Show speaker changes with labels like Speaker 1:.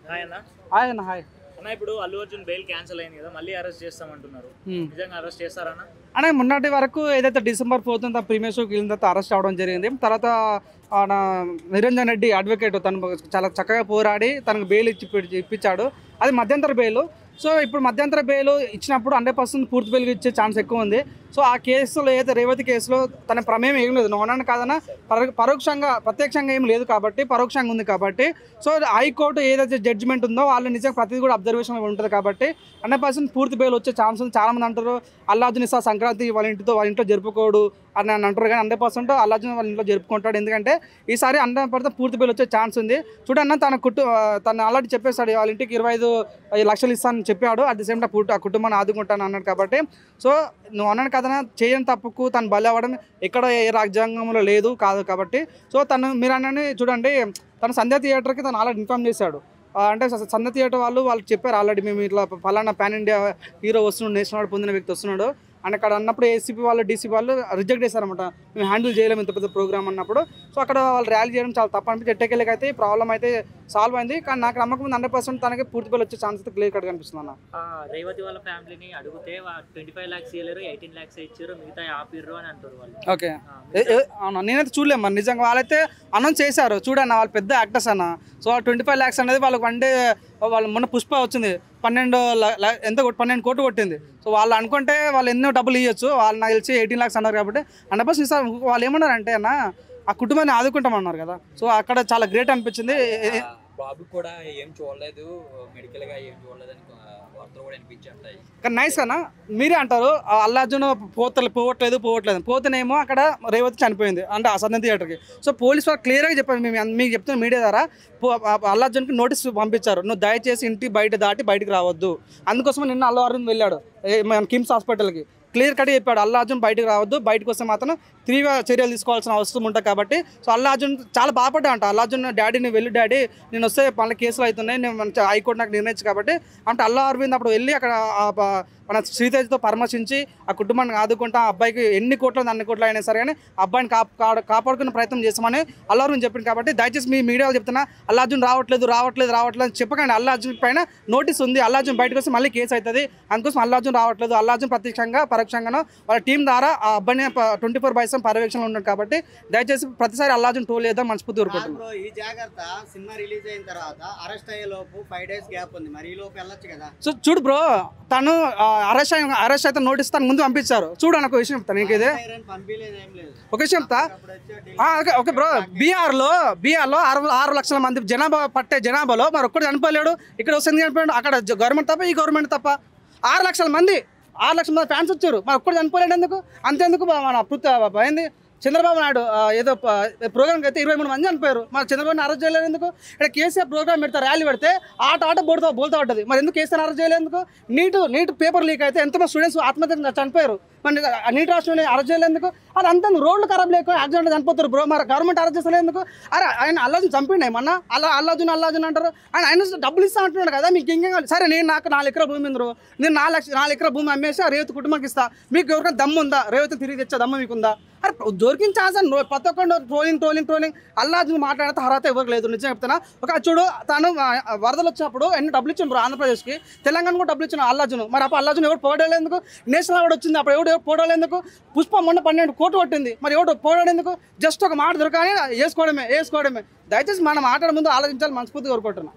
Speaker 1: Hi అన్న.
Speaker 2: Hi అన్న. Hi
Speaker 1: అన్న, ఇప్పుడు అల్లు అర్జున్ బెయిల్ క్యాన్సిల్ అయింది కదా, మళ్ళీ అరెస్ట్ చేస్తామంటున్నారు. నిజంగా అరెస్ట్ చేస్తారన్నా?
Speaker 2: అనే మొన్నటి వరకు ఏదైతే December 4th ప్రీమియర్ షోకి వెళ్ళిన తర్వాత అరెస్ట్ అవడం జరిగింది. తర్వాత నిరంజన్ రెడ్డి అడ్వకేట్ తను చాలా చక్కగా పోరాడి తనకు బెయిల్ ఇప్పించాడు. అది మధ్యంతర బెయిల్. సో ఇప్పుడు మధ్యంతర బెయిల్ ఇచ్చినప్పుడు 100% పూర్తి బెయిల్ ఇచ్చే ఛాన్స్ ఎక్కువ ఉంది. సో ఆ కేసులో ఏదైతే రేవతి కేసులో తన ప్రమేయం ఏం లేదు, నోనని కాదన్నా పరోక్షంగా ప్రత్యక్షంగా ఏం లేదు కాబట్టి పరోక్షంగా ఉంది కాబట్టి సో హైకోర్టు ఏదైతే జడ్జిమెంట్ ఉందో వాళ్ళు నిజంగా ప్రతిదీ కూడా అబ్జర్వేషన్ ఉంటుంది కాబట్టి 100% పూర్తి బెయిల్ వచ్చే ఛాన్స్ ఉంది. చాలామంది అంటారు అల్లు అర్జున్ సంక్రాంతి వాళ్ళ ఇంట్లో జరుపుకోడు అని అంటారు, కానీ 100% అల్లు అర్జున్ వాళ్ళ ఇంట్లో జరుపుకుంటాడు. ఎందుకంటే ఈసారి 100% పూర్తి బెయిల్ వచ్చే ఛాన్స్ ఉంది. చూడన్న తను ఆల్రెడీ చెప్పేస్తాడు వాళ్ళ ఇంటికి 25 లక్షలు ఇస్తానని చెప్పాడు. అట్ ది సేమ్ టైం ఆ కుటుంబాన్ని ఆదుకుంటాను అన్నాడు. కాబట్టి సో నువ్వు అన్నాడు కదనా చేయని తప్పుకు తను బలి అవ్వడం ఎక్కడ ఏ రాజ్యాంగంలో లేదు కాదు. కాబట్టి సో మీరు అన్నని చూడండి, తను సంధ్య థియేటర్కి తను ఆల్రెడీ ఇన్ఫార్మ్ చేశాడు. అంటే సంధ్య థియేటర్ వాళ్ళు చెప్పారు ఆల్రెడీ, మేము ఇట్లా ఫలానా పాన్ ఇండియా హీరో వస్తున్నాడు, నేషనల్ అవార్డు పొందిన వ్యక్తి వస్తున్నాడు అని అక్కడ అన్నప్పుడు ఏసీపీ వాళ్ళు డీసీపీ వాళ్ళు రిజెక్ట్ చేశారన్నమాట. మేము హ్యాండిల్ చేయలేము ఇంత పెద్ద ప్రోగ్రామ్ అన్నప్పుడు. సో అక్కడ వాళ్ళు ర్యాలీ చేయడం చాలా తప్పు అనిపించి ఎట్టకెళ్ళకి అయితే ప్రాబ్లం అయితే సాల్వ్ అయింది. కానీ నాకు నమ్మకం 100% తనకి పూర్తి బెయిల్ వచ్చే ఛాన్స్ అయితే క్లియర్ కట్గా అనిపిస్తుంది అన్న.
Speaker 3: రేవతి వాళ్ళ ఫ్యామిలీని అడిగితే 25 lakhs ఇవ్వలేరు, 18 lakhs ఇచ్చారు, మిగతా ఆపిర్రు అని అంటారు వాళ్ళు.
Speaker 2: ఓకే అవునా, నేనైతే చూడలేము మరి. నిజంగా వాళ్ళైతే అనౌన్స్ చేశారు చూడన్న, వాళ్ళు పెద్ద యాక్టర్స్ అన్న. సో 25 lakhs అనేది వాళ్ళకి వన్ డే వాళ్ళు మొన్న పుష్ప వచ్చింది 12 కోట్లు కొట్టింది. సో వాళ్ళు అనుకుంటే వాళ్ళు ఎన్నో డబ్బులు ఇవ్వచ్చు, వాళ్ళు నాకు తెలిసి 18 lakhs అన్నారు. కాబట్టి 100% వాళ్ళు ఏమన్నారంటే అన్న ఆ కుటుంబాన్ని ఆదుకుంటామన్నారు కదా. సో అక్కడ చాలా గ్రేట్ అనిపించింది.
Speaker 4: బాబు కూడా ఏం చూడలేదు, మెడికల్ గా ఏం చూడలేదు అని వార్తలు కూడా అనిపించాయి.
Speaker 2: కానీ నైస్ అన్న. మీరే అంటారు అల్లు అర్జున్ పోవట్లేదు పోతేనేమో అక్కడ రేవతి చనిపోయింది అంటే ఆ సంధ్య థియేటర్కి. సో పోలీసు వాళ్ళు క్లియర్గా చెప్పారు, మీకు చెప్తున్న మీడియా ద్వారా అల్లు అర్జున్కి నోటీస్ పంపించారు, నువ్వు దయచేసి ఇంటి బయట దాటి బయటకు రావద్దు. అందుకోసం నిన్న అల్లు అర్జున్ వెళ్ళాడు కిమ్స్ హాస్పిటల్కి. క్లియర్ కట్గా చెప్పాడు అల్లు అర్జున్ బయటకు రావద్దు, బయటకు వస్తే మాత్రం తీవ్ర చర్యలు తీసుకోవాల్సిన అవసరం ఉంటుంది. కాబట్టి సో అల్లు అర్జున్ చాలా బాధపడ్డా అంట. అల్లు అర్జున్ డాడీని వెళ్ళి డాడీ నేను వస్తే మళ్ళీ కేసులు అవుతున్నాయి, నేను మంచి హైకోర్టు నాకు నిర్ణయించు. కాబట్టి అంటే అల్లు అరవింద్ అప్పుడు వెళ్ళి అక్కడ మన శ్రీతేజ్తో పరామర్శించి ఆ కుటుంబాన్ని ఆదుకుంటా అబ్బాయికి ఎన్ని కోట్లు అన్ని కోట్లు అయినా సరే కానీ అబ్బాయిని కాపాడుకునే ప్రయత్నం చేస్తామని అల్లు అర్జున్ చెప్పింది. కాబట్టి దయచేసి మీ మీడియాలో చెప్తున్నా అల్లు అర్జున్ రావట్లేదు అని చెప్పకండి. అల్లు అర్జున్ పైన నోటీస్ ఉంది, అల్లు అర్జున్ బయటకు వస్తే మళ్ళీ కేసు అవుతుంది. అందుకోసం అల్లు అర్జున్ రావట్లేదు, అల్లు అర్జున్ ప్రత్యక్షంగా పరోక్షంగానో వాళ్ళ టీం ద్వారా ఆ అబ్బాయిని 24/7 పర్యవేక్షణలో ఉన్నాడు. కాబట్టి దయచేసి ప్రతిసారి అల్లు అర్జున్ టోల్ చేద్దాం మనస్ఫూర్తి కోరుకుంటున్నాను.
Speaker 5: ఈ జాగ్రత్త సినిమా రిలీజ్ అయిన తర్వాత అరెస్ట్ అయ్యే లోపు 5 days గ్యాప్ ఉంది, మరి ఈ లోపు వెళ్ళొచ్చు కదా.
Speaker 2: సో చూడు బ్రో, తను అరెస్ట్ అయితే నోటీస్ తను ముందు పంపించారు. చూడు నాకు విషయం చెప్తాను, నీకు ఇదే ఒక విషయం చెప్తా. ఓకే బ్రో, బీహార్లో 6 లక్షల మంది జనాభాలో మరి ఒక్కడు చనిపోలేడు. ఇక్కడ వస్తుంది చనిపోయాడు, అక్కడ గవర్నమెంట్ తప్ప ఈ గవర్నమెంట్ తప్ప 6 లక్షల మంది ఫ్యాన్స్ వచ్చారు, మరి ఒక్కడు చనిపోలేడు ఎందుకు? అంతేందుకు మన ఏంది చంద్రబాబు నాయుడు ఏదో ప్రోగ్రామ్కి అయితే 23 మంది చనిపోయారు, మరి చంద్రబాబుని అరెస్ట్ చేయలేదు ఎందుకు? ఇక్కడ కేసీఆర్ ప్రోగ్రామ్ పెడతారు, ర్యాలీ పెడితే ఆట బోల్తా ఉంటుంది, మరి ఎందుకు కేసీఆర్ అరెస్ట్ చేయలేదు ఎందుకు? నీట్ పేపర్ లీక్ అయితే ఎంతమంది స్టూడెంట్స్ ఆత్మహత్య చనిపోయారు, మరి నీట్ రాష్ట్రంలో అరెస్ట్ చేయలేదు ఎందుకు? అది అంతా రోడ్లు ఖరాబ్ లేక యాక్సిడెంట్ చనిపోతారు బ్రో, మరి గవర్నమెంట్ అరెస్ట్ చేస్తలేదు ఎందుకు? అరే ఆయన అల్లు అర్జున్ చంపిండి ఏమన్నా అల్లు అర్జున్ అంటారు. ఆయన డబ్బులు ఇస్తా అంటున్నాడు కదా, మీకు ఇంకేం కావాలి? సరే నేను నాకు 4 ఎకరాల భూమి ఉందరు, నేను 4 ఎకరాల భూమి అమ్మేసి ఆ రేవతి కుటుంబానికి ఇస్తా, మీకు ఎవరికైనా దమ్ము ఉందా? రేవతిని తిరిగి తెచ్చే దమ్ము మీకుందా? అరే దొరికిన ఛాన్స్ అని ప్రతి ఒక్కరు ట్రోలింగ్ అల్లు అర్జున్ మాట్లాడితే అర్హత ఎవరికి లేదు. నిజంగా చెప్తున్నా. ఒక చూడు, తను వరదలు వచ్చినప్పుడు ఎన్ని డబ్బులు ఇచ్చిండ్రు ఆంధ్రప్రదేశ్కి, తెలంగాణ కూడా డబ్బులు ఇచ్చిన అల్లు అర్జున్. మరి అప్పుడు అల్లు అర్జున్ ఎవరు పోవడేందుకు? నేషనల్ అవార్డు వచ్చింది, అప్పుడు ఎవరు పోవడేందుకు? పుష్ప మొన్న 12 కోట్లు కొట్టింది, మరి ఎవరు పోవడేందుకు? జస్ట్ ఒక మాట దొరకని వేసుకోవడమే. దయచేసి మనం మాట్లాడే ముందు ఆలోచించాలి మనస్ఫూర్తిగా కోరుకుంటున్నాం.